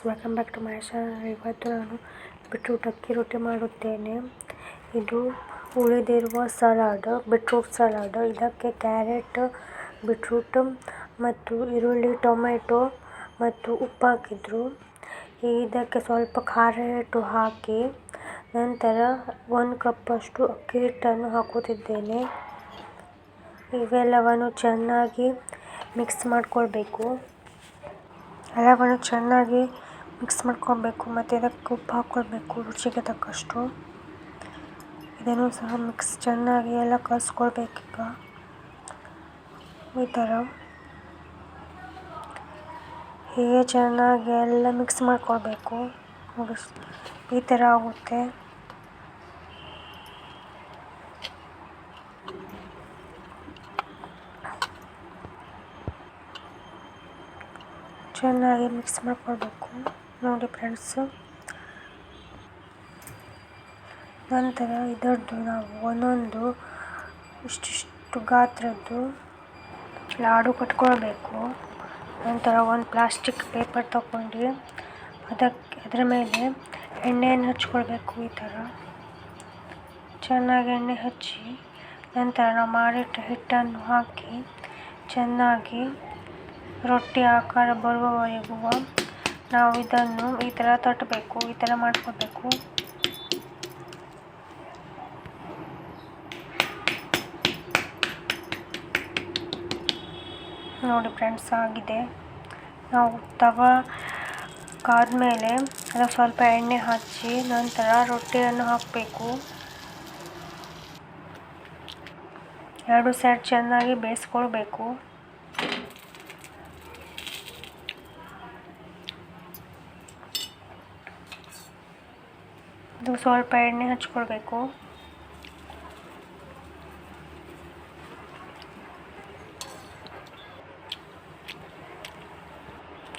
Welcome back to my channel. ಇವತ್ತು ನಾನು beetroot ಅಕ್ಕಿ ರೊಟ್ಟಿ ಮಾಡುತ್ತೇನೆ. ಇದು ಉಳಿದಿರುವ ಸಲಾಡ್, ಬೀಟ್ರೂಟ್ ಸಲಾಡ್. ಇದಕ್ಕೆ ಕ್ಯಾರೆಟ್, ಬೀಟ್ರೂಟ್ ಮತ್ತು ಈರುಳ್ಳಿ, ಟೊಮೆಟೊ ಮತ್ತು ಉಪ್ಪು ಹಾಕಿದ್ರು. ಇದಕ್ಕೆ ಸ್ವಲ್ಪ ಖಾರ ಹಿಟ್ಟು ಹಾಕಿ ನಂತರ 1 ಕಪ್ಪಷ್ಟು ಅಕ್ಕಿ ಹಿಟ್ಟನ್ನು ಹಾಕುತ್ತಿದ್ದೇನೆ. ಇವೆಲ್ಲವನ್ನು ಚೆನ್ನಾಗಿ ಮಿಕ್ಸ್ ಮಾಡ್ಕೊಳ್ಬೇಕು. ಎಲ್ಲವನ್ನು ಚೆನ್ನಾಗಿ ಮಿಕ್ಸ್ ಮಾಡ್ಕೊಳ್ಬೇಕು ಮತ್ತು ಇದಕ್ಕೆ ಉಪ್ಪು ಹಾಕ್ಕೊಳ್ಬೇಕು ರುಚಿಗೆ ತಕ್ಕಷ್ಟು. ಇದನ್ನು ಸಹ ಚೆನ್ನಾಗಿ ಎಲ್ಲ ಕಲಿಸ್ಕೊಳ್ಬೇಕೀಗ. ಈ ಥರ ಹೀಗೆ ಚೆನ್ನಾಗಿ ಎಲ್ಲ ಮಿಕ್ಸ್ ಮಾಡ್ಕೊಳ್ಬೇಕು. ಈ ಥರ ಆಗುತ್ತೆ. ಚೆನ್ನಾಗಿ ಮಿಕ್ಸ್ ಮಾಡ್ಕೊಳ್ಬೇಕು ನೋಡಿ ಫ್ರೆಂಡ್ಸ್. ನಂತರ ಇದರದ್ದು ನಾವು ಒಂದೊಂದು ಇಷ್ಟಿಷ್ಟು ಗಾತ್ರದ್ದು ಲಾಡು ಕಟ್ಕೊಳ್ಬೇಕು. ನಂತರ ಒಂದು ಪ್ಲಾಸ್ಟಿಕ್ ಪೇಪರ್ ತಗೊಂಡು ಅದರ ಮೇಲೆ ಎಣ್ಣೆಯನ್ನು ಹಚ್ಕೊಳ್ಬೇಕು. ಈ ಥರ ಚೆನ್ನಾಗಿ ಎಣ್ಣೆ ಹಚ್ಚಿ ನಂತರ ನಾವು ಮಾಡಿಟ್ಟ ಹಿಟ್ಟನ್ನು ಹಾಕಿ ಚೆನ್ನಾಗಿ ರೊಟ್ಟಿ ಆಕಾರ ಬರುವವರೆಗೂ ನಾವು ಇದನ್ನು ಈ ಥರ ತಟ್ಟಬೇಕು. ಈ ಥರ ಮಾಡ್ಕೊಳ್ಬೇಕು. ನೋಡಿ ಫ್ರೆಂಡ್ಸ್, ಆಗಿದೆ. ನಾವು ತವಾ ಕಾದ್ಮೇಲೆ ಅದಕ್ಕೆ ಸ್ವಲ್ಪ ಎಣ್ಣೆ ಹಚ್ಚಿ ನಂತರ ರೊಟ್ಟಿಯನ್ನು ಹಾಕಬೇಕು. 2 ಸೈಡ್ ಚೆನ್ನಾಗಿ ಬೇಯಿಸ್ಕೊಳ್ಬೇಕು. ಇದು ಸ್ವಲ್ಪ ಎಣ್ಣೆ ಹಚ್ಕೊಳ್ಬೇಕು.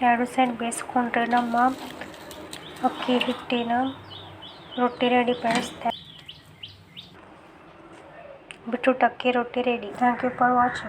ಎರಡು ಸೈಡ್ ಬೇಯಿಸ್ಕೊಂಡ್ರೆ ನಮ್ಮ ಅಕ್ಕಿ ಹಿಟ್ಟಿನ ರೊಟ್ಟಿ ರೆಡಿ ಫ್ರೆಂಡ್ಸ್. ಬೀಟ್ರೂಟ್ ಅಕ್ಕಿ ರೊಟ್ಟಿ ready. Thank you for watching.